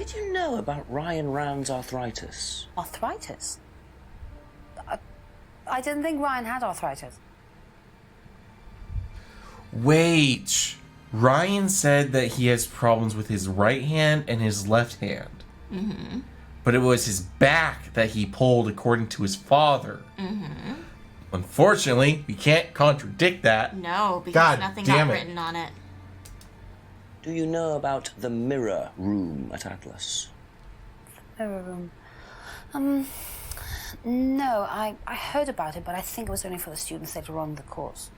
did you know about Ryan Round's arthritis? Arthritis? I didn't think Ryan had arthritis. Wait. Ryan said that he has problems with his right hand and his left hand. Mm-hmm. But it was his back that he pulled, according to his father. Mm-hmm. Unfortunately, we can't contradict that. No, because God nothing damn got it. written on it. Do you know about the mirror room at Atlas? Mirror room. No, I heard about it, but I think it was only for the students later on in the course.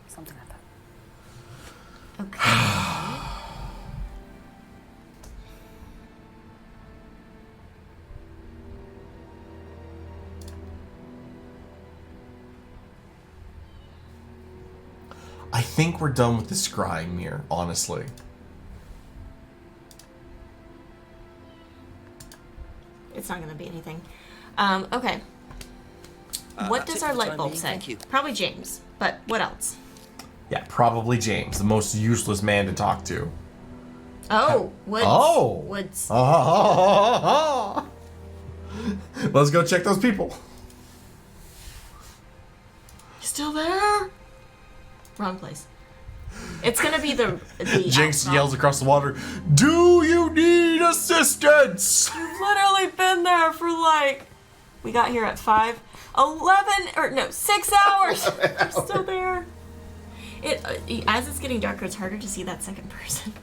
Something like that. Okay. I think we're done with the scrying mirror, honestly. It's not going to be anything. Okay. What does our light bulb say? Probably James, but what else? Yeah, probably James, the most useless man to talk to. Oh, Woods. Oh! Woods. Let's go check those people. You still there? Wrong place. It's gonna be the Jinx yells across the water, "Do you need assistance?" You've literally been there for like, we got here at 6 hours. You're still there. As it's getting darker, it's harder to see that second person.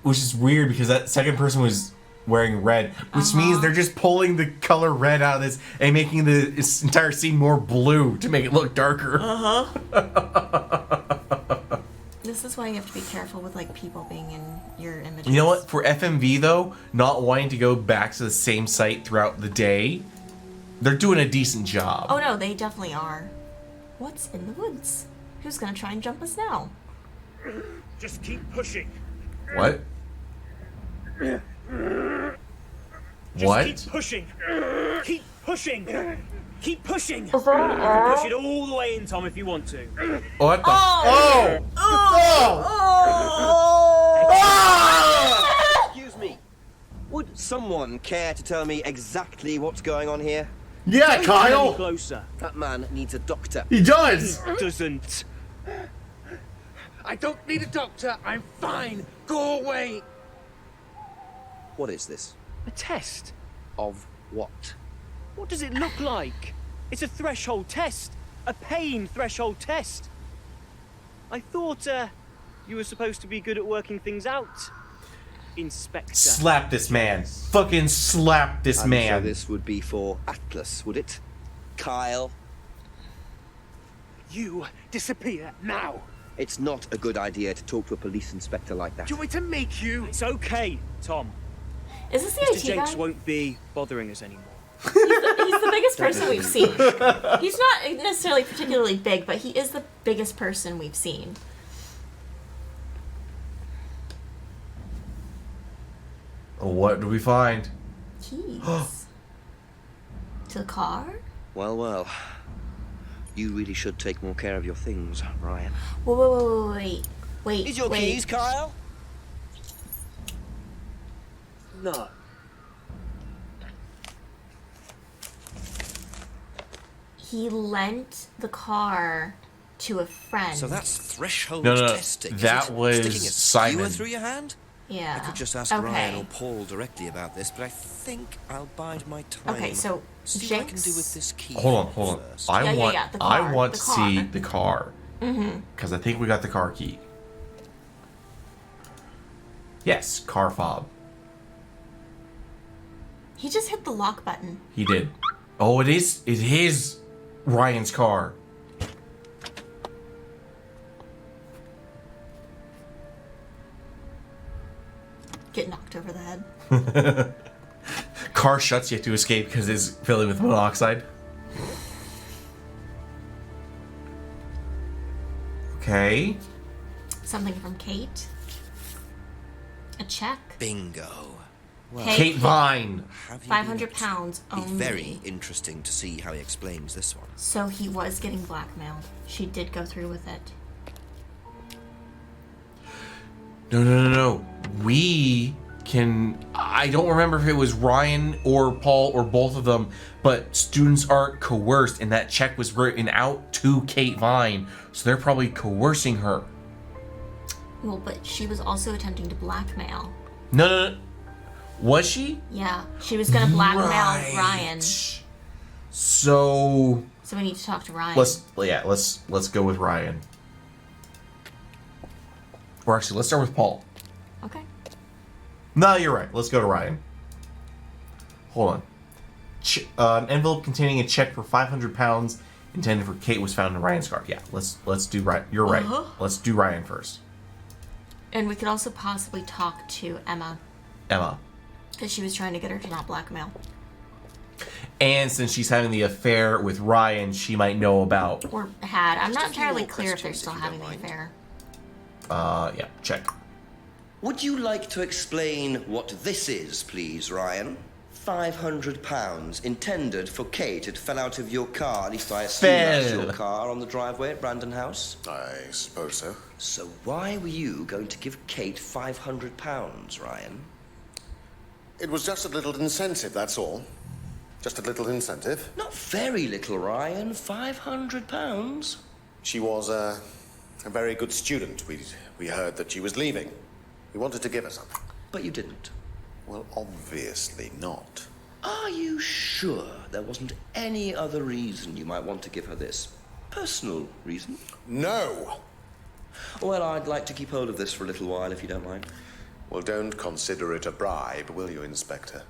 Which is weird because that second person was wearing red, which means they're just pulling the color red out of this and making this entire scene more blue to make it look darker. This is why you have to be careful with like people being in your images. You know what? For FMV though, not wanting to go back to the same site throughout the day, they're doing a decent job. Oh no, they definitely are. What's in the woods? Who's gonna try and jump us now? Just keep pushing. What? Just What? keep pushing. Keep pushing. Keep pushing. Is there an arrow? Push it all the way in, Tom, if you want to. What the? Oh! Excuse me. Would someone care to tell me exactly what's going on here? Yeah, Any Kyle. closer. That man needs a doctor. He does. Doesn't. I don't need a doctor. I'm fine. Go away. What is this? A test. Of what? What does it look like? It's a threshold test. A pain threshold test. I thought, you were supposed to be good at working things out. Inspector. Slap this man. Fucking slap this So man. this would be for Atlas, would it? Kyle? You disappear now. It's not a good idea to talk to a police inspector like that. Do you want me to make you? It's okay, Tom. Is this the Mr. IT Jenks guy? won't be bothering us anymore. He's the biggest person we've seen. He's not necessarily particularly big, but he is the biggest person we've seen. What do we find? Keys. To the car? Well, well. You really should take more care of your things, Ryan. Wait. Is your keys, Kyle? No. He lent the car to a friend. So that's threshold No, no, testing. is that it? was Sticking a skewer Simon. through your hand? Yeah. I could just ask Ryan or Paul directly about this, but I think I'll bide my time. Okay, so see what I can do Jinx. with this key. Hold on. first. the I car, want the to see car. the car. Because I think we got the car key. Yes, car fob. He just hit the lock button. He did. Oh, it is. It is Ryan's car. Get knocked over the head. Car shuts, you have to escape because it's filling with monoxide. Okay. Something from Kate. A check. Bingo. Well, Hey, Kate Vine. have you 500 been- pounds Be only. very interesting to see how he explains this one. So he was getting blackmailed. She did go through with it. No. We I don't remember if it was Ryan or Paul or both of them, but students aren't coerced, and that check was written out to Kate Vine, so they're probably coercing her. Well, but she was also attempting to blackmail. No. Was she? Yeah, she was gonna blackmail Ryan. So we need to talk to Ryan. Let's go with Ryan. Or actually, let's start with Paul. Okay. No, you're right. Let's go to Ryan. Hold on. An envelope containing a check for £500 intended for Kate was found in Ryan's car. Yeah, let's do Ryan. You're right. Let's do Ryan first. And we could also possibly talk to Emma. Because she was trying to get her to not blackmail. And since she's having the affair with Ryan, she might know about. Or had. I'm not entirely clear if they're still having the affair. Yeah, check. Would you like to explain what this is, please, Ryan? £500 intended for Kate. It fell out of your car. At least I assume that's your car on the driveway at Brandon House. I suppose so. So why were you going to give Kate £500, Ryan? It was just a little incentive, that's all. Just a little incentive. Not very little, Ryan. £500. She was a very good student. We heard that she was leaving. We wanted to give her something. But you didn't. Well, obviously not. Are you sure there wasn't any other reason you might want to give her this? Personal reason? No! Well, I'd like to keep hold of this for a little while, if you don't mind. Well, don't consider it a bribe, will you, Inspector?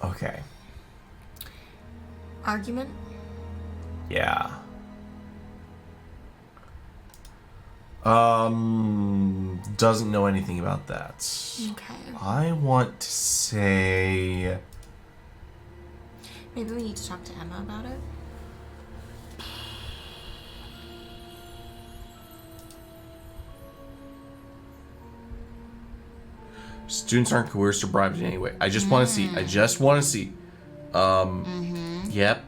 Okay. Argument? Yeah. Doesn't know anything about that. Okay. I want to say... Maybe we need to talk to Emma about it. Students aren't coerced or bribed in any way. I just want to see. Yep.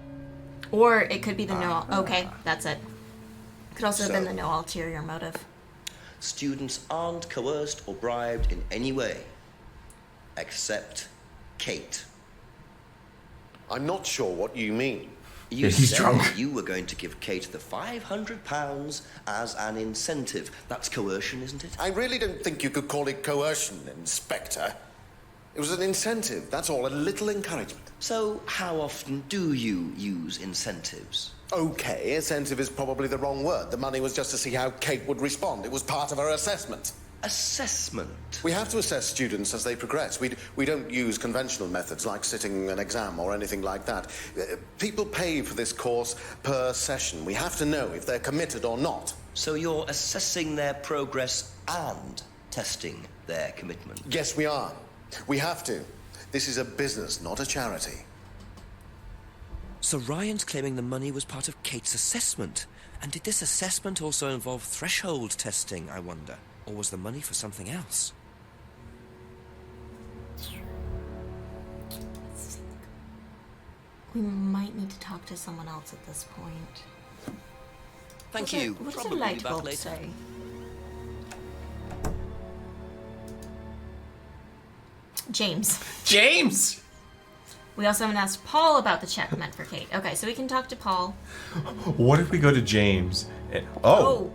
Or it could be the no... Okay, that's it. Could also have been the no ulterior motive. Students aren't coerced or bribed in any way. Except Kate. I'm not sure what you mean. You he's said drunk. you were going to give Kate the £500 as an incentive. That's coercion, isn't it? I really don't think you could call it coercion, Inspector. It was an incentive, that's all, a little encouragement. So, how often do you use incentives? Okay, incentive is probably the wrong word. The money was just to see how Kate would respond. It was part of her assessment. Assessment? We have to assess students as they progress. We don't use conventional methods like sitting an exam or anything like that. People pay for this course per session. We have to know if they're committed or not. So you're assessing their progress and testing their commitment? Yes, we are. We have to. This is a business, not a charity. So Ryan's claiming the money was part of Kate's assessment. And did this assessment also involve threshold testing, I wonder? Or was the money for something else? We might need to talk to someone else at this point. Thank you. What does a Probably light back bulb later. say? James. We also haven't asked Paul about the check meant for Kate. Okay, so we can talk to Paul. What if we go to James? Oh.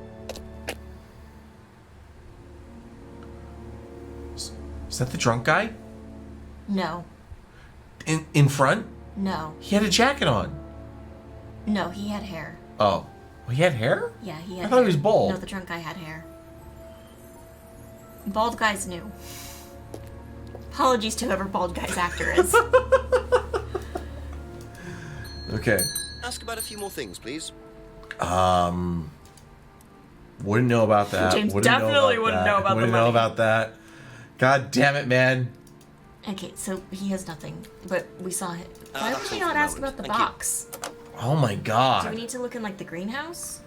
Is that the drunk guy? No. In front? No. He had a jacket on. No, he had hair. Oh. Well, he had hair? Yeah, he had I thought hair. he was bald. No, the drunk guy had hair. Bald guy's new. Apologies to whoever bald guy's actor is. Okay. Ask about a few more things, please. Wouldn't know about that. James definitely wouldn't know about the Wouldn't know money. about that. God damn it, man. Okay, so he has nothing, but we saw it. Why that's would we all not for the ask moment. about the Thank you. box? Oh my Do we god. need to look in like the greenhouse?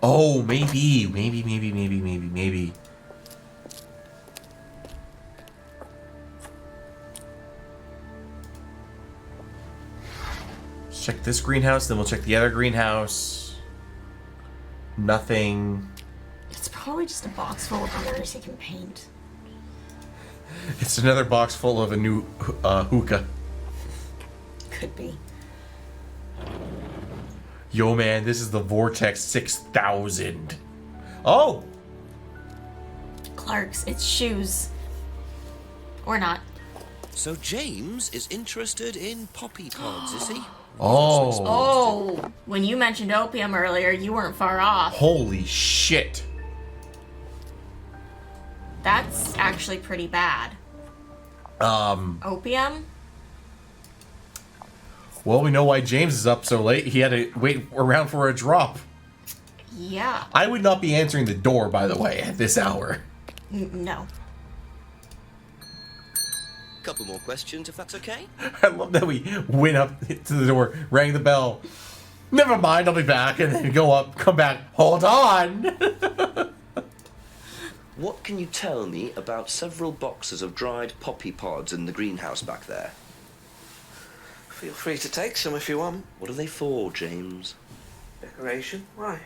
Oh, maybe. Maybe. Let's check this greenhouse, then we'll check the other greenhouse. Nothing. It's probably just a box full of mirrors he can paint. It's another box full of a new hookah. Could be. Yo, man, this is the Vortex 6000. Oh! Clark's, it's shoes. Or not. So James is interested in poppy pods, is he? Oh. Oh, when you mentioned opium earlier, you weren't far off. Holy shit. That's actually pretty bad. Opium? Well, we know why James is up so late. He had to wait around for a drop. Yeah. I would not be answering the door, by the way, at this hour. No. Couple more questions, if that's okay. I love that we went up to the door, rang the bell. Never mind, I'll be back, and then go up, come back. Hold on. What can you tell me about several boxes of dried poppy pods in the greenhouse back there? Feel free to take some if you want. What are they for, James? Decoration? Why?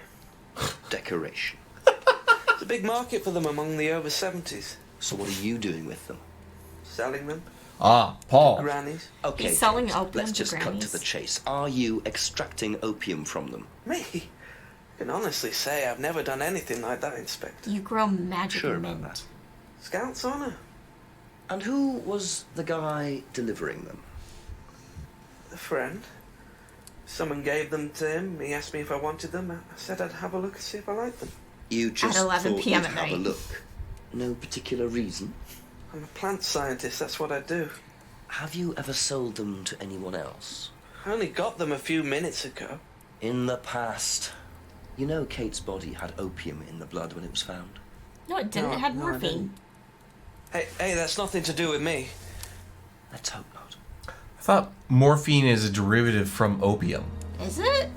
Decoration. There's a big market for them among the over 70s. So what are you doing with them? Selling them. Paul. Grannies. Okay, He's selling James, opium let's to just cut to grannies. the chase. Are you extracting opium from them? Me? I can honestly say I've never done anything like that, Inspector. You grow magic Sure mint. about that. Scout's honor. And who was the guy delivering them? A friend. Someone gave them to him. He asked me if I wanted them. I said I'd have a look and see if I liked them. You just 11 thought p.m. you'd at have a night. look. No particular reason? I'm a plant scientist, that's what I do. Have you ever sold them to anyone else? I only got them a few minutes ago. In the past. You know Kate's body had opium in the blood when it was found? No, it didn't. No, It had no, I morphine. Hey, that's nothing to do with me. Let's hope not. I thought morphine is a derivative from opium. Is it?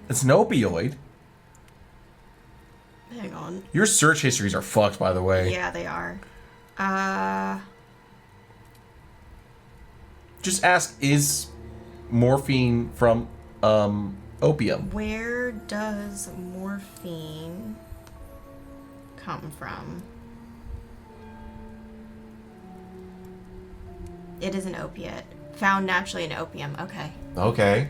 It's an opioid. Hang on. Your search histories are fucked, by the way. Yeah, they are. Just ask, is morphine from opium? Where does morphine come from? It is an opiate. Found naturally in opium. Okay. Okay.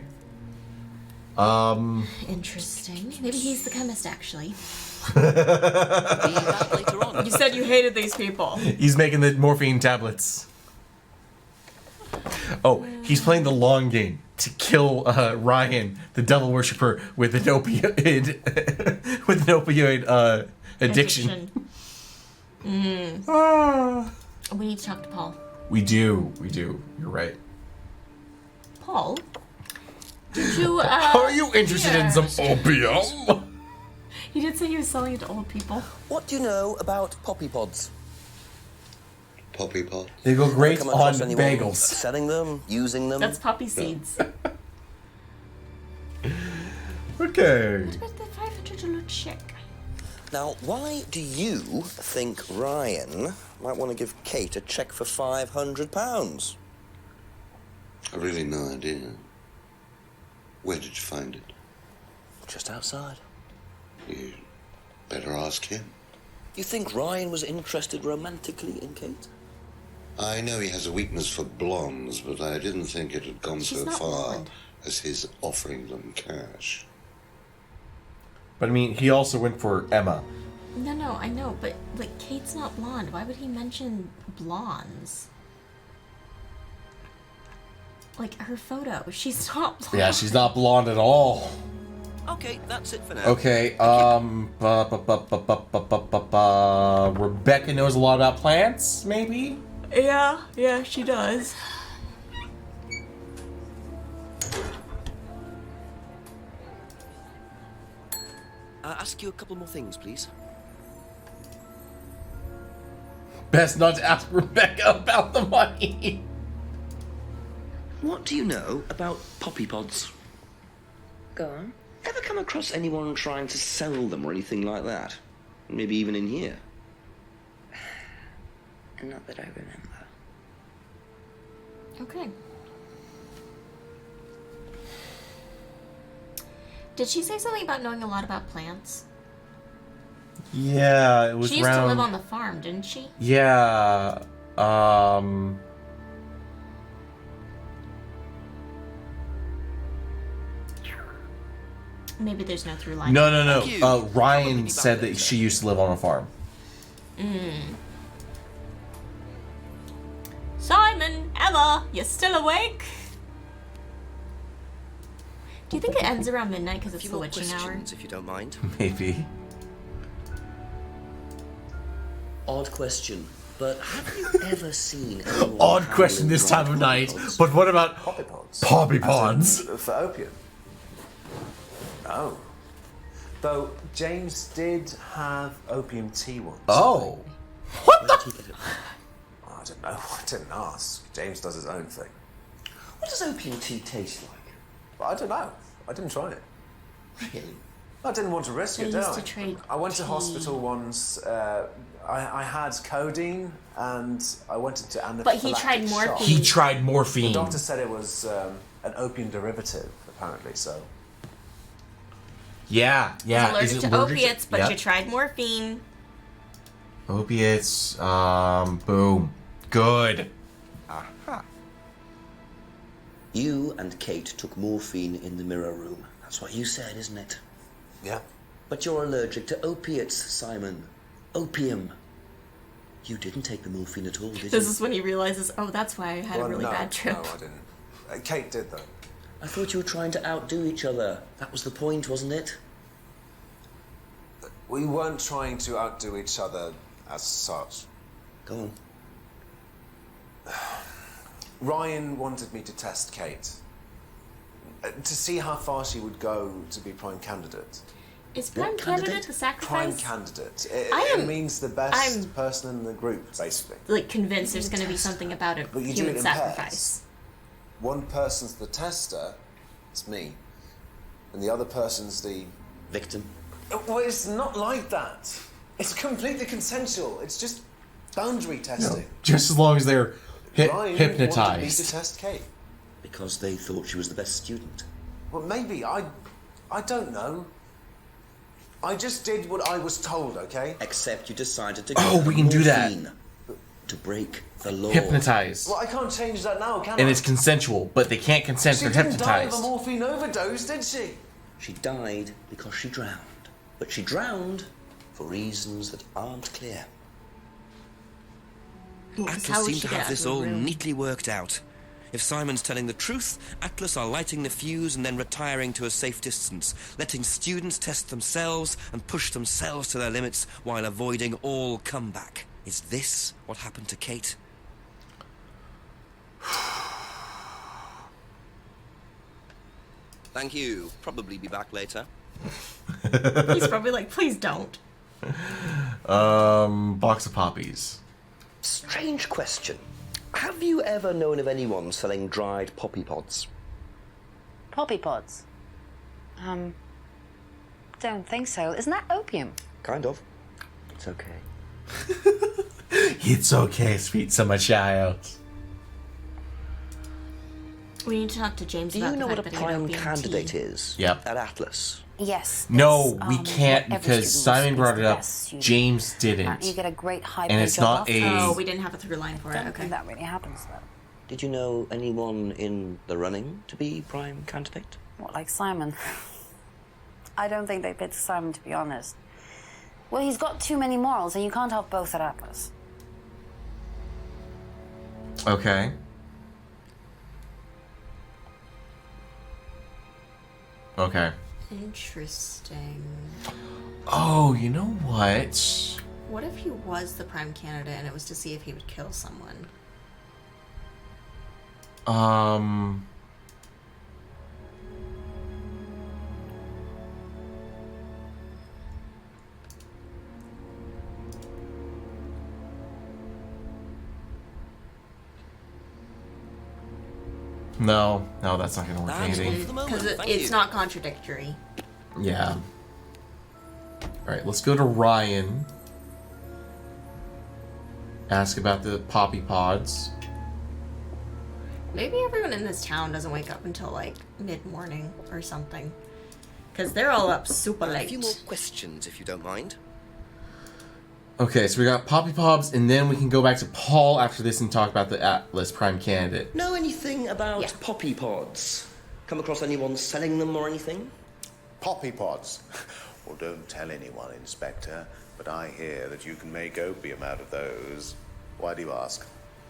Interesting. Maybe he's the chemist, actually. Be back later on. You said you hated these people. He's making the morphine tablets. Oh, he's playing the long game to kill Ryan, the devil worshipper, with an opioid addiction. We need to talk to Paul. We do. You're right. Paul? Did you, Are you interested in some opium? He did say he was selling it to old people. What do you know about poppy pods? Poppy pod. They go great Come on across anyone bagels. selling them, using them? That's poppy seeds. Okay. What about the $500 check? Now, why do you think Ryan might want to give Kate a cheque for £500? I've really no idea. Where did you find it? Just outside. You better ask him. You think Ryan was interested romantically in Kate? I know he has a weakness for blondes, but I didn't think it had gone She's so not far blonde. as his offering them cash. But I mean, he also went for Emma. No, I know, but, like, Kate's not blonde. Why would he mention blondes? Like, her photo. She's not blonde. Yeah, she's not blonde at all. Okay, that's it for now. Okay, Rebecca knows a lot about plants, maybe? Yeah, she does. Ask you a couple more things, please. Best not to ask Rebecca about the money. What do you know about poppy pods? Go on. Ever come across anyone trying to sell them or anything like that? Maybe even in here? Not that I remember. Okay. Did she say something about knowing a lot about plants? Yeah, it was She used around... to live on the farm, didn't she? Yeah, Maybe there's no through line. No. Ryan said that she used to live on a farm. Simon, Emma, you still awake? Do you think it ends around midnight because A it's few the more witching hour? questions, if you don't mind. Maybe. Odd question, but have you ever seen anyone Odd question handling this time of dried night. poppy But what about Poppy pods. poppy As in, pods? for opium. Oh. Though James did have opium tea once. Oh. What the? I don't know. I didn't ask. James does his own thing. What does opium tea taste like? But I don't know. I didn't try it. Really? I didn't want to risk They it, did used I? to trade I went to tea. hospital once. I had codeine, and I went into anaphylactic But he tried shock. morphine. He tried morphine. The doctor said it was an opium derivative, apparently. So Yeah. He's Is allergic it to opiates, but Yep. you tried morphine. Opiates. Boom. Good. You and Kate took morphine in the mirror room. That's what you said, isn't it? yeah. But you're allergic to opiates, Simon. Opium. You didn't take the morphine at all, did you? This is when he realizes, oh, that's why I had a really no, bad trip. No, I didn't. Kate did though. I thought you were trying to outdo each other. That was the point, wasn't it? We weren't trying to outdo each other as such. Go on. Ryan wanted me to test Kate. To see how far she would go to be prime candidate. Is Prime What Candidate candidate? the sacrifice? Prime candidate. It am- means the best I'm- person in the group, basically. Like convinced there's going to be something about it. But you do Human it in sacrifice. pairs. One person's the tester, it's me, and the other person's the... Victim. Well, it's not like that. It's completely consensual. It's just boundary testing. Just as long as they're Ryan wanted me to hypnotized. test Kate. Because they thought she was the best student. Well, maybe. I don't know. I just did what I was told, okay? Except you decided to Oh, go we for can do that. morphine. To break the law. Hypnotized. Well, I can't change that now, can I? And it's consensual, but they can't consent. She They're didn't die of a hypnotized. morphine overdose, did she? She died because she drowned. But she drowned for reasons that aren't clear. Well, 'cause Atlas how would seemed she to get have out this of the all room? neatly worked out. If Simon's telling the truth, Atlas are lighting the fuse and then retiring to a safe distance, letting students test themselves and push themselves to their limits while avoiding all comeback. Is this what happened to Kate? Thank you. Probably be back later. He's probably like, please don't. Box of poppies. Strange question. Have you ever known of anyone selling dried poppy pods? Poppy pods? Don't think so. Isn't that opium? Kind of. It's okay. It's okay, sweet summer child. We need to talk to James Do about you know the what a fact that he had prime opium candidate tea. is? Yep. At Atlas. Yes. No, it's, we can't what every because student Simon wants brought is it the up. best student. James didn't. You get a great high And it's job not after. a- Oh, we didn't have a through line for it. I don't Okay. think that really happens though. Did you know anyone in the running to be prime candidate? What, like Simon? I don't think they picked Simon, to be honest. Well, he's got too many morals, and you can't have both at Atlas. Okay. Okay. Interesting. Oh, you know what? What if he was the prime candidate and it was to see if he would kill someone? No, that's not gonna work, That's Andy. one for the moment. Because Thank it's you. not contradictory. Yeah. Alright, let's go to Ryan. Ask about the poppy pods. Maybe everyone in this town doesn't wake up until like mid-morning or something. Because they're all up super A late. few more questions, if you don't mind. Okay, so we got Poppy Pops, and then we can go back to Paul after this and talk about the Atlas Prime candidate. Know anything about poppy pods? Come across anyone selling them or anything? Poppy pods? Well, don't tell anyone, Inspector, but I hear that you can make opium out of those. Why do you ask?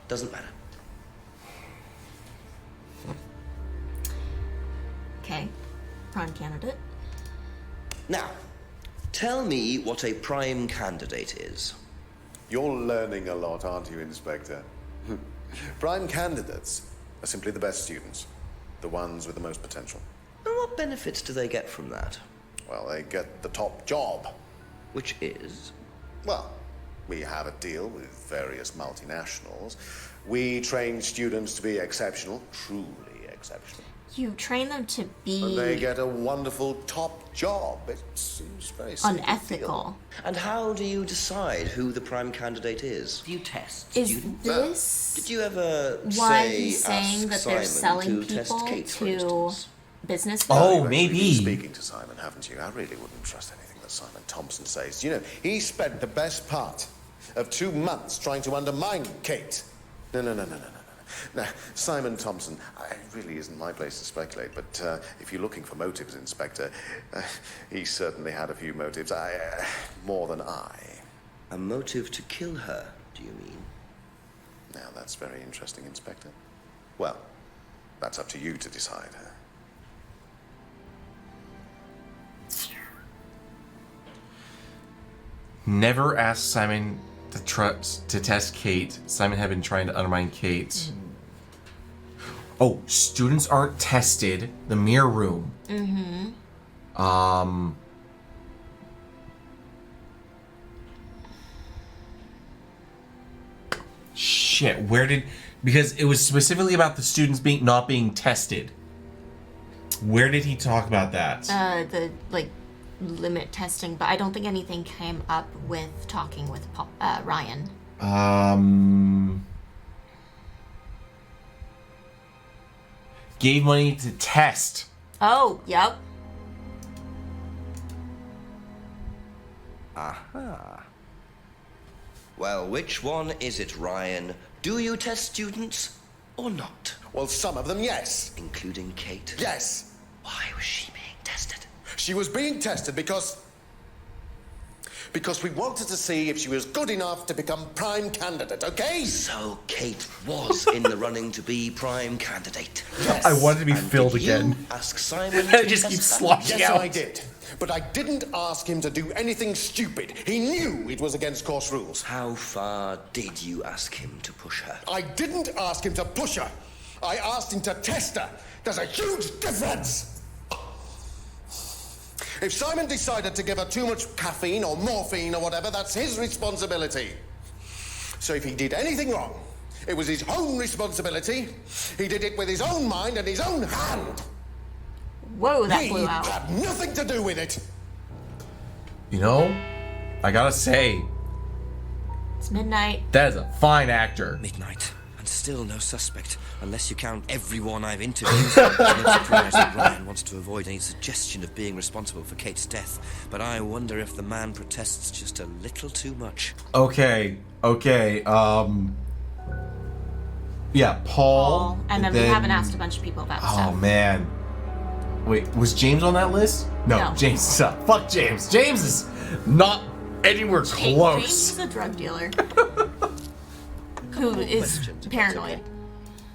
Doesn't matter. Okay. Prime candidate. Now, tell me what a prime candidate is. You're learning a lot, aren't you, Inspector? Prime candidates are simply the best students, the ones with the most potential. And what benefits do they get from that? Well, they get the top job. Which is? Well, we have a deal with various multinationals. We train students to be exceptional, truly exceptional. You train them to be... And they get a wonderful top job. It seems very simple. unethical. And how do you decide who the prime candidate is? Do you test Is students? this Did you ever why say, he's saying ask that they're Simon selling to test people Kate, for to instance? business? Oh, You've actually maybe. been speaking to Simon, haven't you? I really wouldn't trust anything that Simon Thompson says. You know, he spent the best part of 2 months trying to undermine Kate. No. Now, Simon Thompson, it really isn't my place to speculate, but if you're looking for motives, Inspector, he certainly had a few motives. More than I. A motive to kill her, do you mean? Now, that's very interesting, Inspector. Well, that's up to you to decide. Never asked Simon to test Kate. Simon had been trying to undermine Kate. Oh, students aren't tested. The mirror room. Shit, where did... Because it was specifically about the students not being tested. Where did he talk about that? The, limit testing, but I don't think anything came up with talking with Ryan. Gave money to test. Oh, yep. Aha. Well, which one is it, Ryan? Do you test students or not? Well, some of them, yes. Including Kate? Yes. Why was she being tested? She was being tested because we wanted to see if she was good enough to become prime candidate, okay? So Kate was in the running to be prime candidate. Yes. I wanted to be And filled did again. You ask Simon It to just test keeps that? sloshing Yes, out. I did. But I didn't ask him to do anything stupid. He knew it was against course rules. How far did you ask him to push her? I didn't ask him to push her. I asked him to test her. There's a huge difference. If Simon decided to give her too much caffeine or morphine or whatever, that's his responsibility. So if he did anything wrong, it was his own responsibility. He did it with his own mind and his own hand. Whoa, that He blew out. had nothing to do with it. You know, I gotta say, It's midnight. that is a fine actor. Midnight, and still no suspect, unless you count everyone I've interviewed. I'm not surprised that Ryan wants to avoid any suggestion of being responsible for Kate's death, but I wonder if the man protests just a little too much. Okay. Yeah, Paul. And then we haven't asked a bunch of people about Oh, stuff. man. Wait, was James on that list? No. James is up. Fuck James. James is not anywhere close. James is a drug dealer who is paranoid.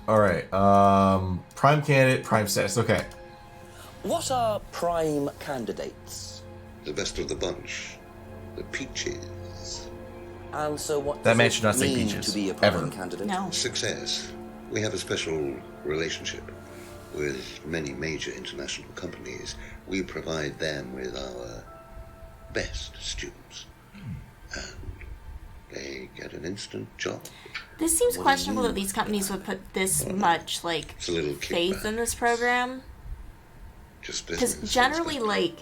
Alright, prime candidate, prime status. Okay. What are prime candidates? The best of the bunch. The peaches. And so what That does man it should not say mean peaches, to be a prime ever. candidate? No. Success. We have a special relationship with many major international companies. We provide them with our best students. And they get an instant job. This seems questionable that these companies would put this much, It's a little faith kickback. in this program. Just Because business. generally,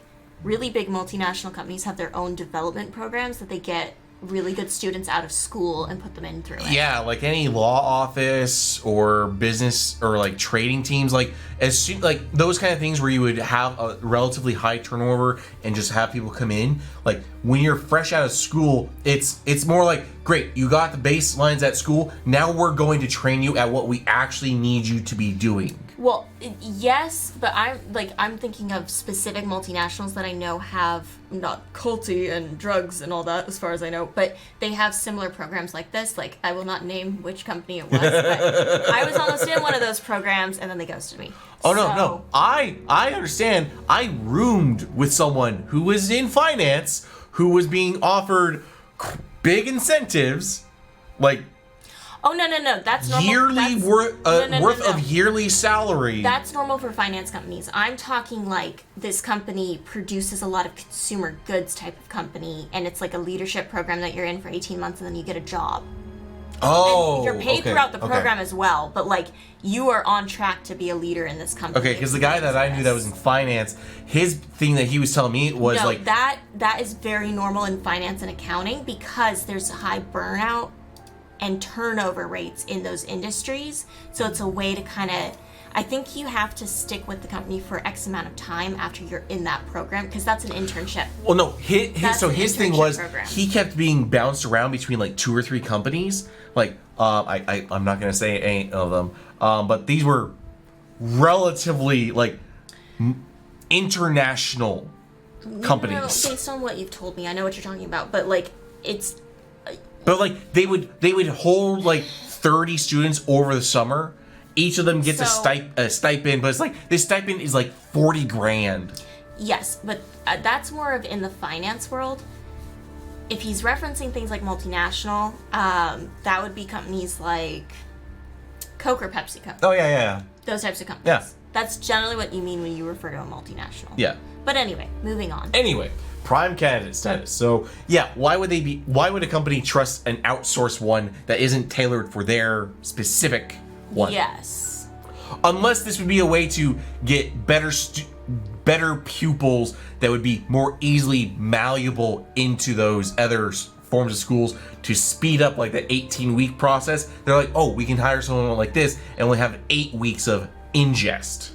really big multinational companies have their own development programs that they get really good students out of school and put them in through it. Yeah, like any law office or business or like trading teams, like as soon, like those kind of things where you would have a relatively high turnover and just have people come in. Like when you're fresh out of school, it's more like, great, you got the baselines at school. Now we're going to train you at what we actually need you to be doing. Well, yes, but I'm thinking of specific multinationals that I know have, not culty and drugs and all that as far as I know, but they have similar programs like this. Like, I will not name which company it was, but I was almost in one of those programs and then they ghosted me. Oh, no. I understand. I roomed with someone who was in finance who was being offered big incentives, like oh, no. That's normal. Yearly worth of yearly salary. That's normal for finance companies. I'm talking like this company produces a lot of consumer goods type of company, and it's like a leadership program that you're in for 18 months and then you get a job. Oh, and you're paid throughout the program as well, but like you are on track to be a leader in this company. Okay, because the guy that I knew that was in finance, his thing that he was telling me was like that is very normal in finance and accounting because there's high burnout and turnover rates in those industries. So it's a way to kind of, I think you have to stick with the company for X amount of time after you're in that program because that's an internship. Well, no, his thing was program. He kept being bounced around between like 2 or 3 companies. Like I'm not gonna say any of them, but these were relatively like international companies. No, based on what you've told me, I know what you're talking about, but like it's. But like they would hold like 30 students over the summer. Each of them gets a stipend, but it's like this stipend is like 40 grand. Yes, but that's more of in the finance world. If he's referencing things like multinational, that would be companies like Coke or PepsiCo. Oh yeah. Those types of companies. Yeah. That's generally what you mean when you refer to a multinational. Yeah. But anyway, moving on. Anyway, prime candidate status. So yeah, why would a company trust an outsourced one that isn't tailored for their specific one? Yes. Unless this would be a way to get better pupils that would be more easily malleable into those other forms of schools to speed up like the 18-week process. They're like, oh, we can hire someone like this and only have 8 weeks of ingest.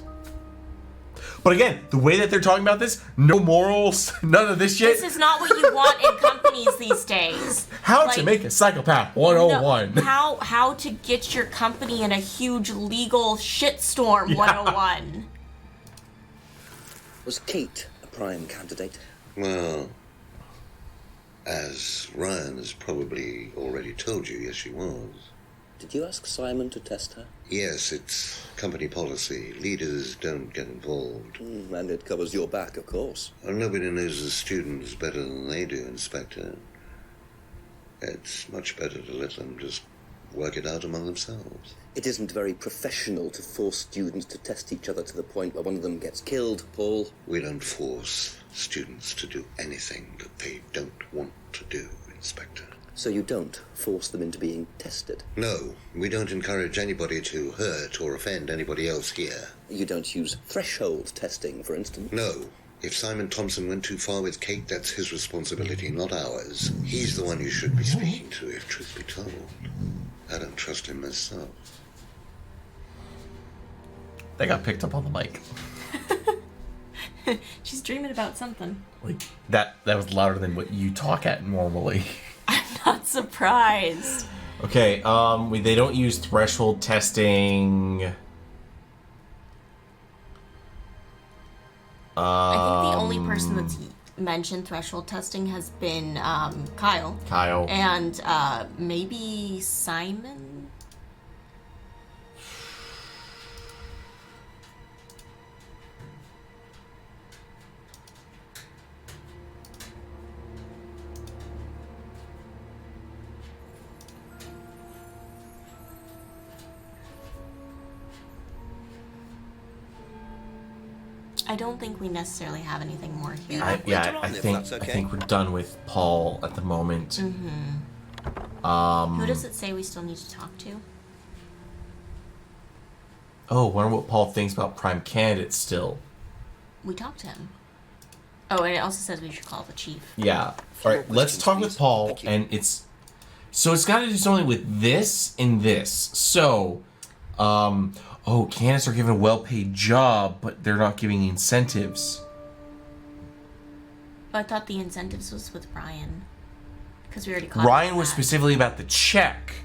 But again, the way that they're talking about this, no morals, none of this shit. This is not what you want in companies these days. How to make a psychopath 101. No, how to get your company in a huge legal shitstorm 101. Was Kate a prime candidate? Well, as Ryan has probably already told you, yes, she was. Did you ask Simon to test her? Yes, it's company policy. Leaders don't get involved. And it covers your back, of course. Well, nobody knows the students better than they do, Inspector. It's much better to let them just work it out among themselves. It isn't very professional to force students to test each other to the point where one of them gets killed, Paul. We don't force students to do anything that they don't want to do, Inspector. So you don't force them into being tested? No, we don't encourage anybody to hurt or offend anybody else here. You don't use threshold testing, for instance? No. If Simon Thompson went too far with Kate, that's his responsibility, not ours. He's the one you should be speaking to, if truth be told. I don't trust him myself. They got picked up on the mic. She's dreaming about something. Like that was louder than what you talk at normally. I'm not surprised. Okay, they don't use threshold testing. I think the only person that's mentioned threshold testing has been Kyle. And maybe Simon? I don't think we necessarily have anything more here. I think we're done with Paul at the moment. Mm-hmm. Who does it say we still need to talk to? Oh, wonder what Paul thinks about prime candidates still. We talked to him. Oh, and it also says we should call the chief. Yeah. All right, let's talk with Paul, and it's got to do something with this and this. So, candidates are given a well-paid job, but they're not giving incentives. But I thought the incentives was with Ryan, because we already caught. Ryan was specifically about the check.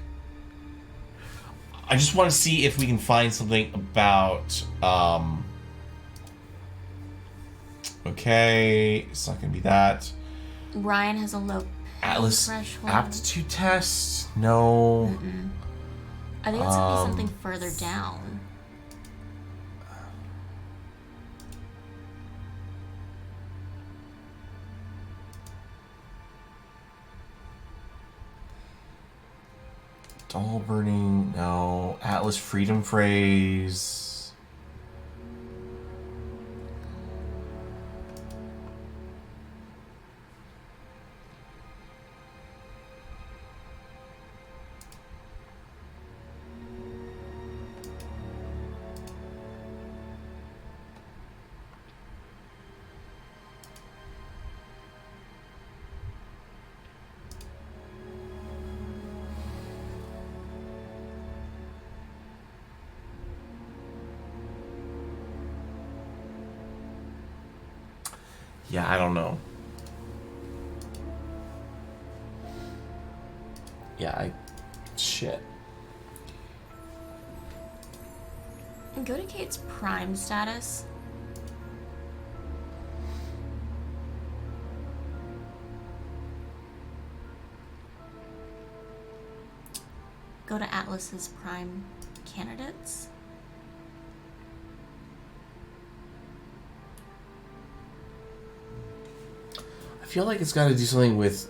I just want to see if we can find something about. Okay, it's not going to be that. Ryan has a low Atlas threshold. aptitude test? No. I think it's going to be something further down. Doll burning? No. Atlas freedom phrase? Yeah, I don't know. Shit. And go to Kate's prime status. Go to Atlas's prime candidates. I feel like it's got to do something with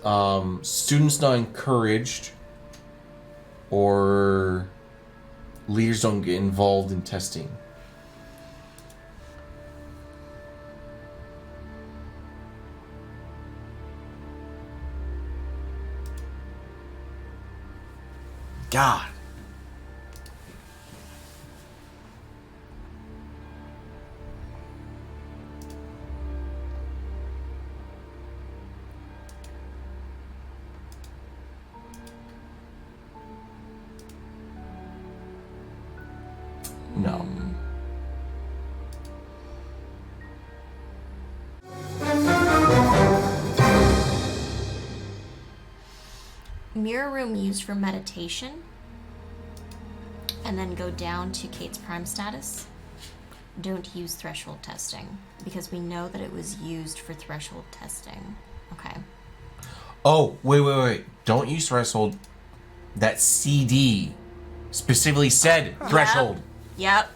students not encouraged or leaders don't get involved in testing. God. No. Mirror room used for meditation. And then go down to Kate's prime status. Don't use threshold testing, because we know that it was used for threshold testing. Okay. Oh, wait. Don't use threshold. That CD specifically said threshold. Yep.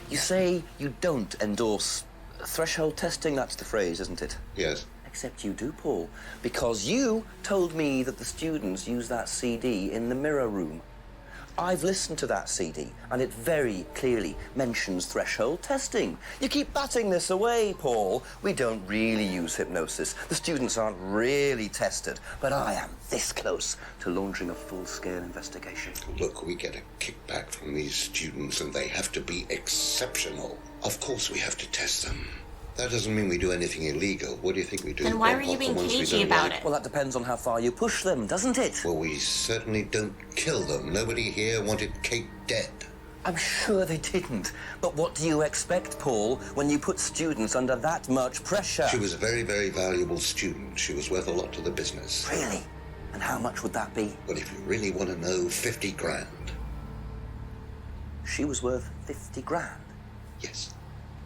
You say you don't endorse threshold testing, that's the phrase, isn't it? Yes. Except you do, Paul, because you told me that the students use that CD in the mirror room. I've listened to that CD, and it very clearly mentions threshold testing. You keep batting this away, Paul. We don't really use hypnosis. The students aren't really tested, but I am this close to launching a full-scale investigation. Look, we get a kickback from these students, and they have to be exceptional. Of course we have to test them. That doesn't mean we do anything illegal. What do you think we do? Then why were you being cagey about it? Well, that depends on how far you push them, doesn't it? Well, we certainly don't kill them. Nobody here wanted Kate dead. I'm sure they didn't. But what do you expect, Paul, when you put students under that much pressure? She was a very, very valuable student. She was worth a lot to the business. Really? And how much would that be? Well, if you really want to know, 50 grand. She was worth 50 grand? Yes.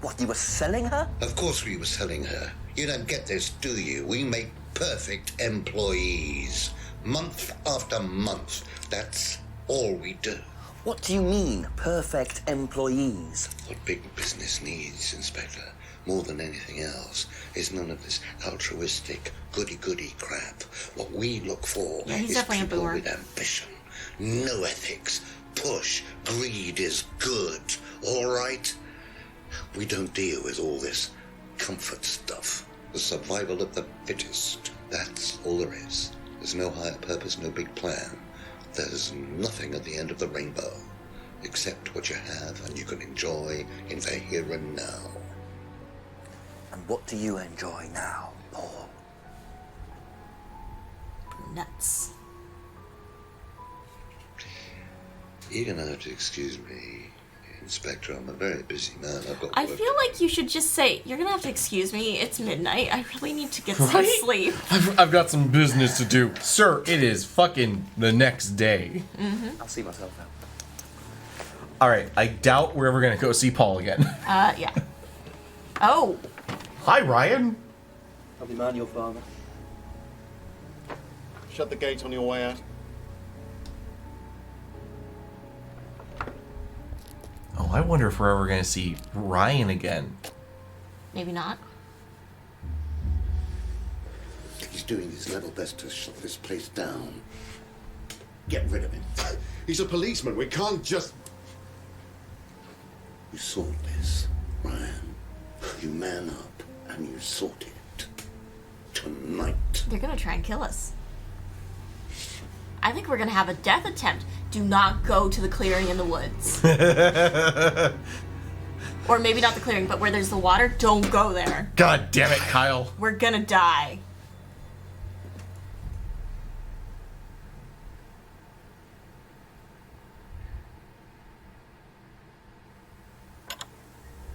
What, you were selling her? Of course we were selling her. You don't get this, do you? We make perfect employees. Month after month. That's all we do. What do you mean, perfect employees? What big business needs, Inspector, more than anything else, is none of this altruistic, goody-goody crap. What we look for he's is definitely a people boomer. with ambition, no ethics, push, greed is good, all right? We don't deal with all this comfort stuff. The survival of the fittest. That's all there is. There's no higher purpose, no big plan. There's nothing at the end of the rainbow, except what you have and you can enjoy in the here and now. And what do you enjoy now, Paul? Nuts. You're gonna have to excuse me, Inspector. I'm a very busy man. I've got I work. feel like you should just say, you're gonna have to excuse me, it's midnight. I really need to get some Right? sleep. I've got some business to do. Sir, it is fucking the next day. I'll see myself out. Alright, I doubt we're ever gonna go see Paul again. Yeah. Oh, Hi, Ryan. I'll be man your father. Shut the gate on your way out. Oh, I wonder if we're ever gonna see Ryan again. maybe not. He's doing his level best to shut this place down. Get rid of him. He's a policeman. We can't just... You sort this, Ryan. You man up and you sort it. Tonight. They're gonna try and kill us. I think we're gonna have a death attempt. Do not go to the clearing in the woods. Or maybe not the clearing, but where there's the water, don't go there. God damn it, Kyle. We're gonna die.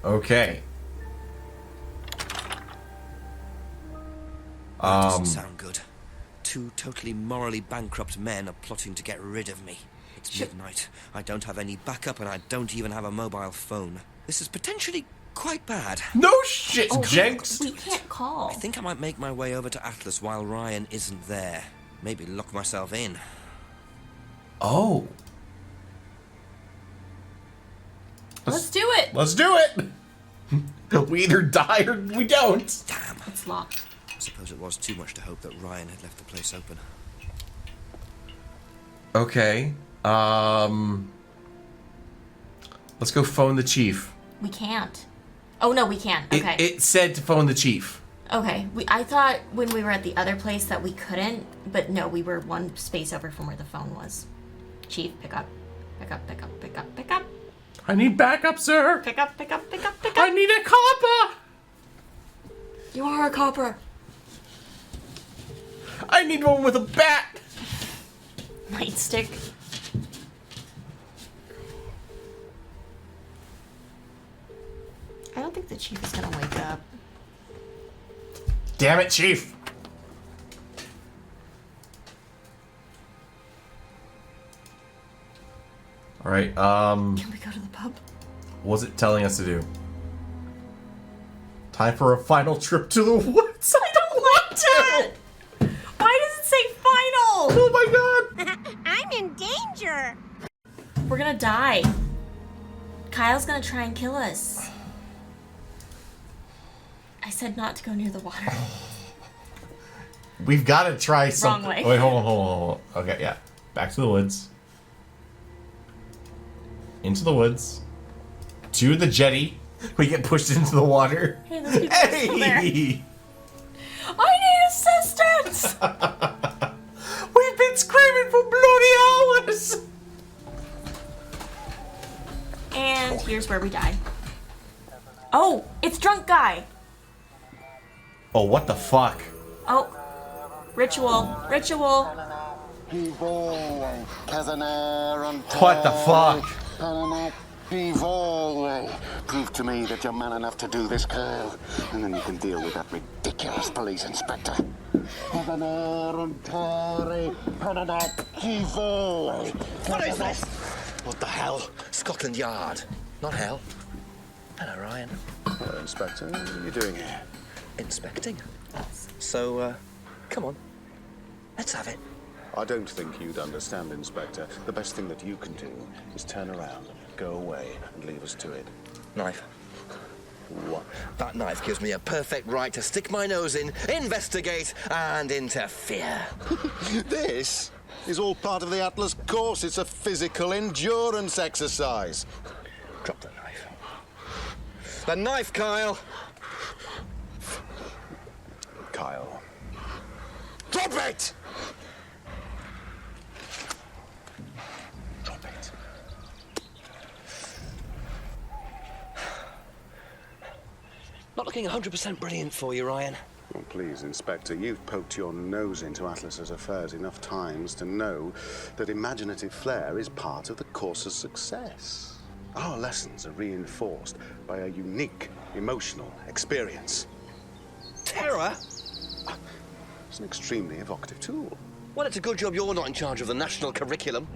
Okay. That doesn't sound good. Two totally morally bankrupt men are plotting to get rid of me. It's midnight. I don't have any backup and I don't even have a mobile phone. This is potentially quite bad. No shit, Jenks. We can't call. I think I might make my way over to Atlas while Ryan isn't there. Maybe lock myself in. Oh. Let's do it. Let's do it. We either die or we don't. Damn. It's locked. I suppose it was too much to hope that Ryan had left the place open. Okay. Let's go phone the chief. We can't. Oh no, we can. Okay. It said to phone the chief. Okay. I thought when we were at the other place that we couldn't, but no, we were one space over from where the phone was. Chief, pick up. Pick up, pick up, pick up, pick up. I need backup, sir. Pick up, pick up, pick up, pick I up. need a copper. You are a copper. I need one with a bat. Nightstick. I don't think the chief is gonna wake up. Damn it, chief. All right. Can we go to the pub? What's it telling us to do? Time for a final trip to the woods. I don't want to. Why does it say final? Oh my god. I'm in danger. We're gonna die. Kyle's gonna try and kill us. I said not to go near the water. We've got to try something. way. Wait, hold on. Okay, yeah. Back to the woods. Into the woods. To the jetty. We get pushed into the water. Hey, those people are still there. Hey! I need assistance! We've been screaming for bloody hours! And here's where we die. Oh, it's drunk guy. Oh, what the fuck? Oh, ritual, ritual. What the fuck? Prove to me that you're man enough to do this, Kyle, and then you can deal with that ridiculous police inspector. What is this? What the hell? Scotland Yard. Not hell. Hello, Ryan. Hello, Inspector. What are you doing here? Inspecting. So, come on. Let's have it. I don't think you'd understand, Inspector. The best thing that you can do is turn around, go away, and leave us to it. Knife. What? That knife gives me a perfect right to stick my nose in, investigate, and interfere. This is all part of the Atlas course. It's a physical endurance exercise. Drop the knife. The knife, Kyle! Kyle. Drop it! Drop it. Not looking 100% brilliant for you, Ryan. Well, please, Inspector, you've poked your nose into Atlas's affairs enough times to know that imaginative flair is part of the course's success. Our lessons are reinforced by a unique emotional experience. Terror? It's an extremely evocative tool. Well, it's a good job you're not in charge of the national curriculum.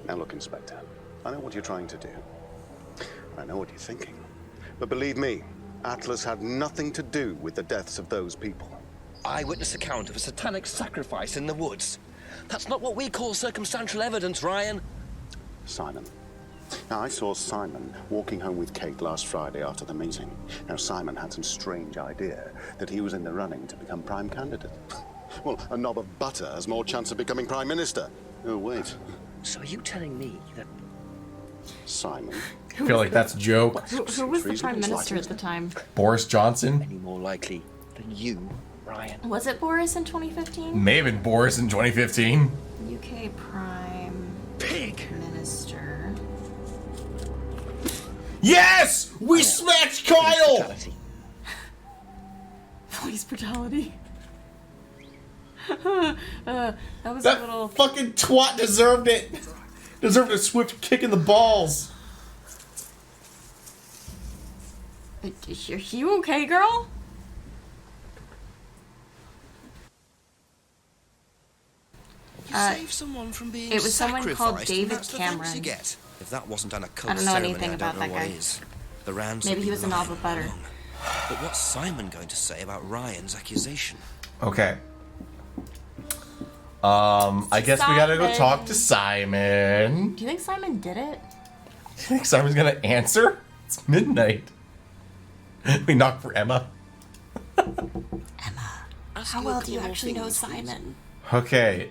Now look, Inspector, I know what you're trying to do. I know what you're thinking. But believe me, Atlas had nothing to do with the deaths of those people. Eyewitness account of a satanic sacrifice in the woods. That's not what we call circumstantial evidence, Ryan. Simon. Now, I saw Simon walking home with Kate last Friday after the meeting. Now, Simon had some strange idea that he was in the running to become prime candidate. Well, a knob of butter has more chance of becoming prime minister. Oh, wait. So are you telling me that... Simon. I feel like that's a joke. Who was the prime minister at the time? Boris Johnson? Any more likely than you, Ryan? Was it Boris in 2015? May have been Boris in 2015. UK prime minister. Yes! We smacked Kyle! Police brutality. That was a little... fucking twat deserved it. Deserved a swift kick in the balls. Are you okay, girl? You saved someone from being it was someone called sacrificed, David and that's the thanks Cameron. you get. If that wasn't an occult I don't know ceremony, anything I about don't know that what guy. is. The ransom Maybe he was a lying knob of butter. along. But what's Simon going to say about Ryan's accusation? Okay. I guess we gotta go Simon. talk to Simon. Do you think Simon did it? You think Simon's gonna answer? It's midnight. We knock for Emma. Ask How you a well do you couple more actually know things, please. Simon? Okay,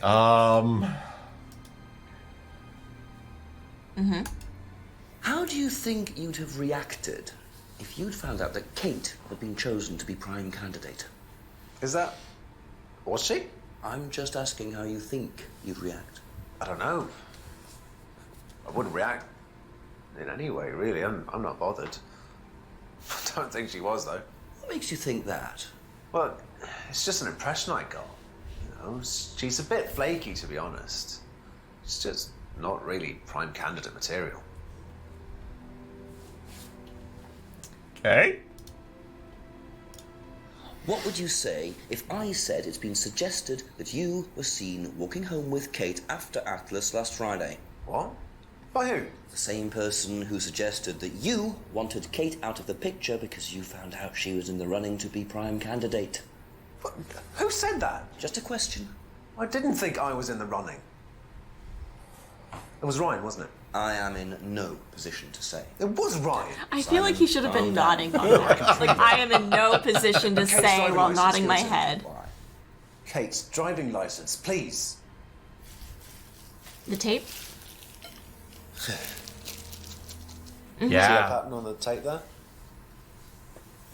How do you think you'd have reacted if you'd found out that Kate had been chosen to be prime candidate? Is that... Was she? I'm just asking how you think you'd react. I don't know. I wouldn't react in any way, really. I'm not bothered. I don't think she was, though. What makes you think that? Well, it's just an impression I got. You know, she's a bit flaky, to be honest. She's just not really prime candidate material. okay. What would you say if I said it's been suggested that you were seen walking home with Kate after Atlas last Friday? What? By who? The same person who suggested that you wanted Kate out of the picture because you found out she was in the running to be prime candidate. What? Who said that? Just a question. I didn't think I was in the running. It was Ryan, wasn't it? I am in no position to say. It was Ryan. I feel like he should have been nodding on that. Like, I am in no position to say driving while license nodding my gives it. head. Kate's driving license, please. The tape? See a Yeah. pattern on the tape there?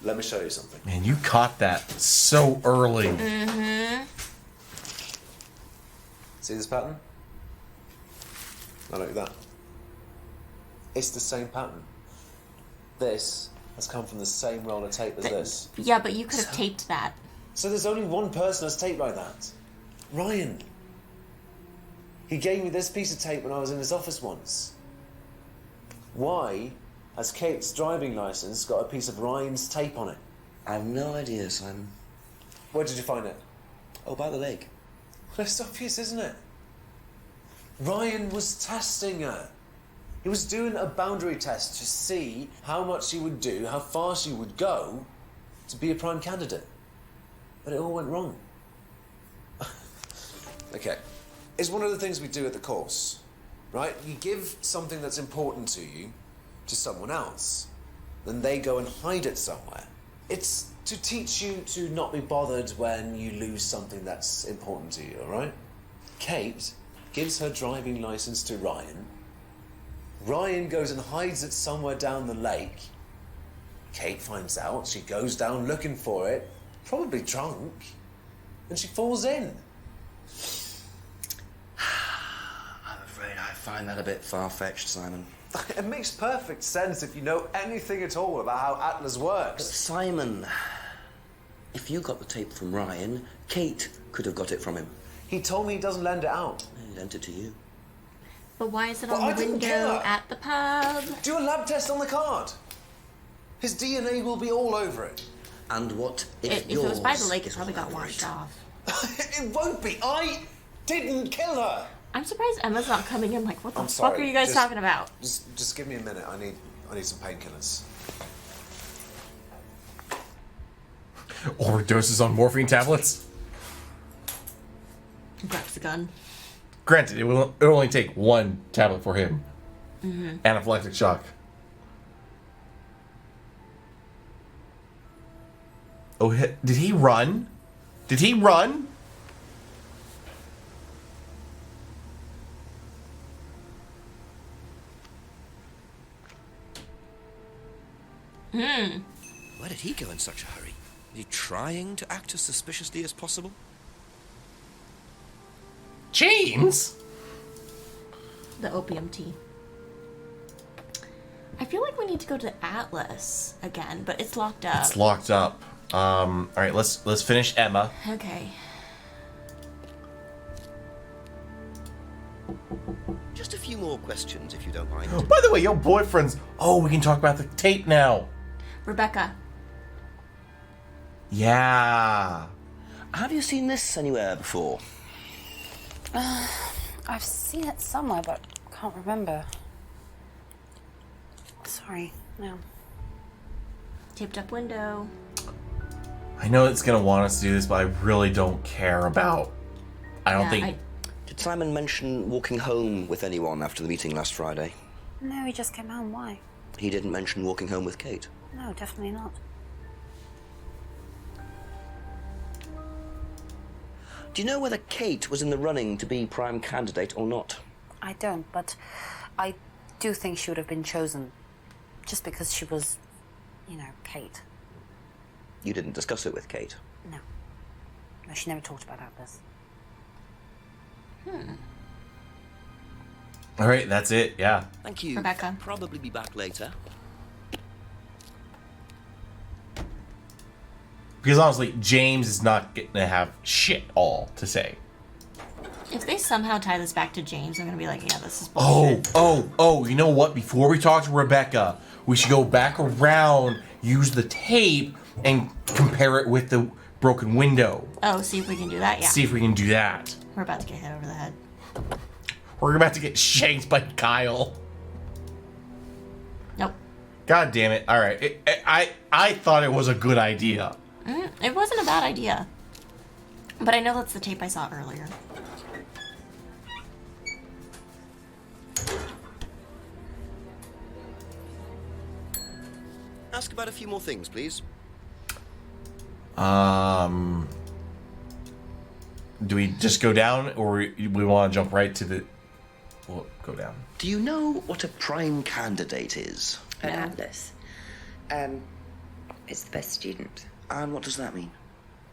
Let me show you something. Man, you caught that so early. See this pattern? Now look at that. It's the same pattern. This has come from the same roll of tape as this. Yeah, but you could have taped that. So there's only one person that's taped like that. Ryan. He gave me this piece of tape when I was in his office once. Why has Kate's driving license got a piece of Ryan's tape on it? I have no idea, Simon. Where did you find it? Oh, by the lake. Well, it's obvious, isn't it? Ryan was testing her. He was doing a boundary test to see how much she would do, how far she would go to be a prime candidate. But it all went wrong. Okay. It's one of the things we do at the course, right? You give something that's important to you to someone else, then they go and hide it somewhere. It's to teach you to not be bothered when you lose something that's important to you, all right? Kate gives her driving license to Ryan. Ryan goes and hides it somewhere down the lake. Kate finds out, she goes down looking for it, probably drunk, and she falls in. I'm afraid I find that a bit far-fetched, Simon. It makes perfect sense if you know anything at all about how Atlas works. Simon, if you got the tape from Ryan, Kate could have got it from him. He told me he doesn't lend it out. He lent it to you. But why is it But on I the didn't kill window her. at the pub? Do a lab test on the card. His DNA will be all over it. And what If it was by the lake, it probably got washed off. It won't be. I didn't kill her. I'm surprised Emma's not coming in like, what the I'm fuck sorry, are you guys just- talking about? Just give me a minute. I need some painkillers. Overdoses on morphine tablets. Grabs the gun. Granted, it'll only take one tablet for him. Anaphylactic shock. Oh, did he run? Did he run? Where did he go in such a hurry? Is he trying to act as suspiciously as possible? James? The opium tea. I feel like we need to go to Atlas again, but it's locked up. It's locked up. All right, let's finish Emma. Okay. Just a few more questions, if you don't mind. By the way, your boyfriend's... Oh, we can talk about the tape now. Rebecca. Yeah. Have you seen this anywhere before? I've seen it somewhere, but can't remember. Sorry, no. Taped up window. I know it's going to want us to do this, but I really don't care about... I don't think... Did Simon mention walking home with anyone after the meeting last Friday? No, he just came home. Why? He didn't mention walking home with Kate. No, definitely not. Do you know whether Kate was in the running to be prime candidate or not? I don't, but I do think she would have been chosen just because she was, you know, Kate. You didn't discuss it with Kate. No. No, she never talked about Atlas. All right, that's it. Yeah. Thank you. Rebecca. Probably be back later. Because honestly, James is not going to have shit all to say. If they somehow tie this back to James, I'm gonna be like, yeah, this is Oh, bullshit. you know what? Before we talk to Rebecca, we should go back around, use the tape, and compare it with the broken window. Oh, see if we can do that, yeah. See if we can do that. We're about to get hit over the head. We're about to get shanked by Kyle. Nope. God damn it. All right. I thought it was a good idea. It wasn't a bad idea. But I know that's the tape I saw earlier. Ask about a few more things, please. Do we just go down, or we want to jump right to the... We'll go down. Do you know what a prime candidate is? At Atlas. It's the best student. And what does that mean?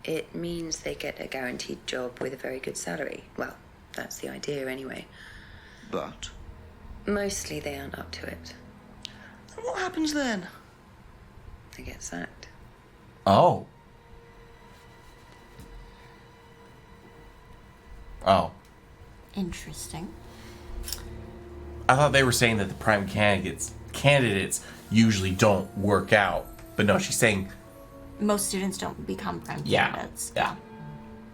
It means they get a guaranteed job with a very good salary. Well, that's the idea anyway. But? Mostly they aren't up to it. And what happens then? They get sacked. Oh. Oh. Interesting. I thought they were saying that the prime candidates usually don't work out. But no, she's saying... Most students don't become prime Yeah. candidates. Yeah.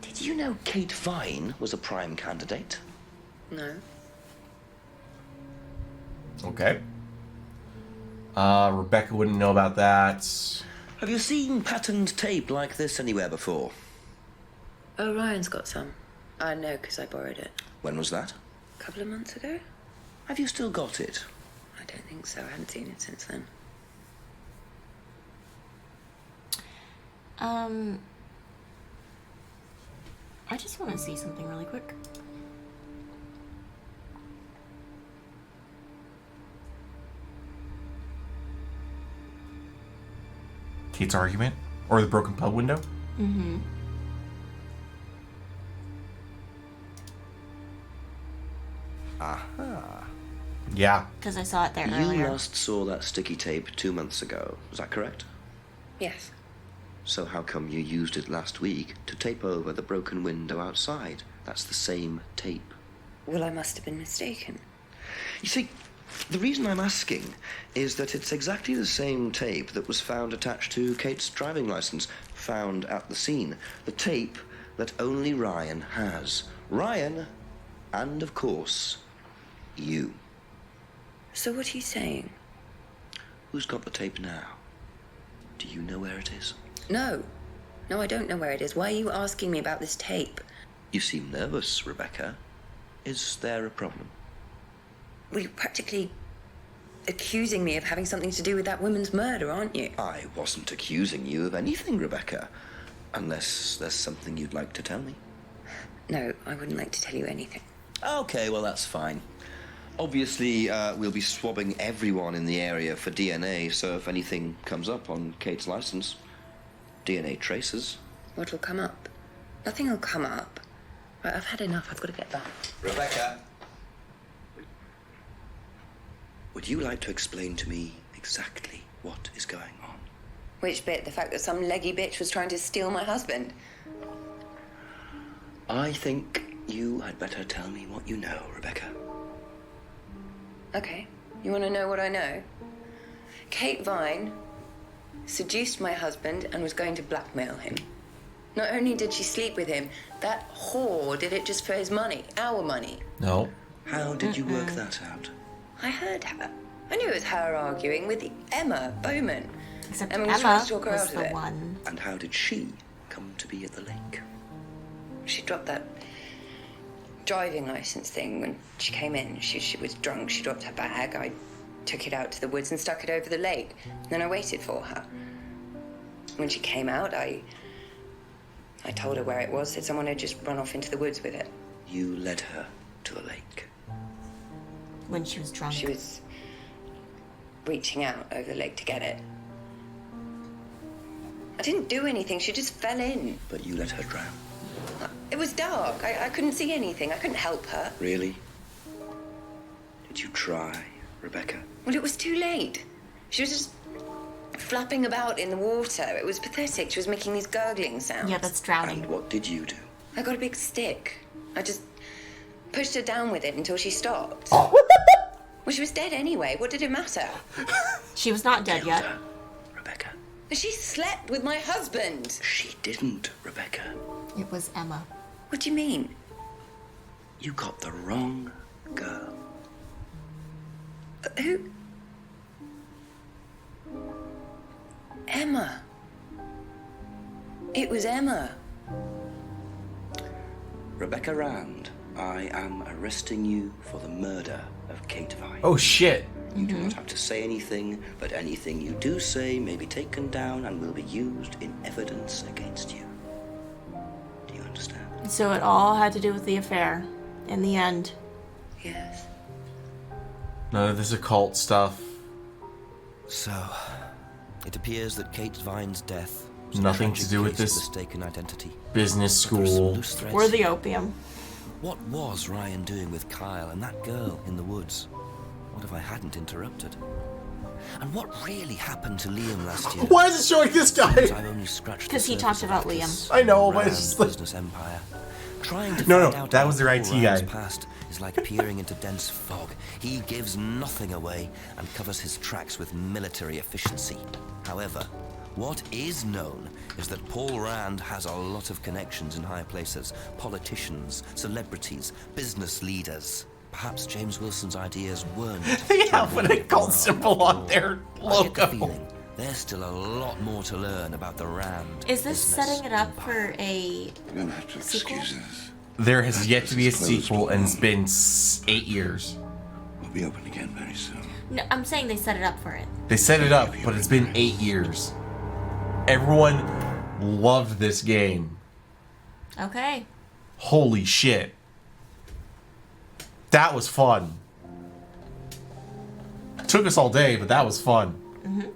Did you know Kate Vine was a prime candidate? No. Okay. Rebecca wouldn't know about that. Have you seen patterned tape like this anywhere before? Oh, Ryan's got some. I know because I borrowed it. When was that? A couple of months ago? Have you still got it? I don't think so. I haven't seen it since then. I just want to see something really quick. Kate's argument? Or the broken pub window? Mm-hmm. Aha. Yeah. Because I saw it there You earlier. last saw that sticky tape 2 months ago. Is that correct? Yes. So how come you used it last week to tape over the broken window outside? That's the same tape. Well, I must have been mistaken. You see, the reason I'm asking is that it's exactly the same tape that was found attached to Kate's driving license, found at the scene. The tape that only Ryan has. Ryan, and of course, you. So what are you saying? Who's got the tape now? Do you know where it is? No. No, I don't know where it is. Why are you asking me about this tape? You seem nervous, Rebecca. Is there a problem? Well, you're practically accusing me of having something to do with that woman's murder, aren't you? I wasn't accusing you of anything, Rebecca. Unless there's something you'd like to tell me. No, I wouldn't like to tell you anything. Okay, well, that's fine. Obviously, we'll be swabbing everyone in the area for DNA, so if anything comes up on Kate's license, DNA traces. What'll come up? Nothing will come up. Right, I've had enough. I've got to get back. Rebecca! Would you like to explain to me exactly what is going on? Which bit? The fact that some leggy bitch was trying to steal my husband? I think you had better tell me what you know, Rebecca. Okay. You want to know what I know? Kate Vine seduced my husband and was going to blackmail him. Not only did she sleep with him, that whore did it just for his money, our money. No. How did you work that out? I heard her. I knew it was her arguing with Emma Bowman. Except Emma was trying to talk her was out of the it. one. And how did she come to be at the lake? She dropped that driving license thing when she came in. She was drunk. She dropped her bag. I took it out to the woods and stuck it over the lake. Then I waited for her. When she came out, I told her where it was, said someone had just run off into the woods with it. You led her to the lake. When she was drunk. She was reaching out over the lake to get it. I didn't do anything. She just fell in. But you let her drown. It was dark. I couldn't see anything. I couldn't help her. Really? Did you try, Rebecca? Well, it was too late. She was just flapping about in the water. It was pathetic. She was making these gurgling sounds. Yeah, that's drowning. And what did you do? I got a big stick. I just pushed her down with it until she stopped. Oh. Well, she was dead anyway. What did it matter? She was not dead yet. Her, Rebecca. She slept with my husband. She didn't, Rebecca. It was Emma. What do you mean? You got the wrong girl. Who? Emma. It was Emma. Rebecca Rand, I am arresting you for the murder of Kate Vine. Oh, shit. You do not have to say anything, but anything you do say may be taken down and will be used in evidence against you. Do you understand? So it all had to do with the affair in the end. Yes. None of this occult stuff. So, it appears that Kate Vine's death was a Nothing tragic to do with case of this mistaken identity. business But there are some school. loose threads Or the here. opium. What was Ryan doing with Kyle and that girl in the woods? What if I hadn't interrupted? And what really happened to Liam last year? Why is it showing this guy? I've only scratched the 'Cause he surface talked of about Atlas' Liam. I know, but it's grand just like- business empire. Trying to No, find no, out that about was their IT Paul Ryan's guy. past is like peering into dense fog. He gives nothing away and covers his tracks with military efficiency. However, what is known is that Paul Rand has a lot of connections in high places. Politicians, celebrities, business leaders. Perhaps James Wilson's ideas weren't. They have an occult symbol on their I get the logo. feeling there's still a lot more to learn about the Rand. Is this business setting it up empire. for a You're gonna have to sequel? excuse us. There has yet to be a Atlas is closed sequel, for and now. it's been 8 years. We'll be open again very soon. No, I'm saying they set it up for it. They set it up, but it's been 8 years. Everyone loved this game. Okay. Holy shit. That was fun. Took us all day, but that was fun. Mm-hmm.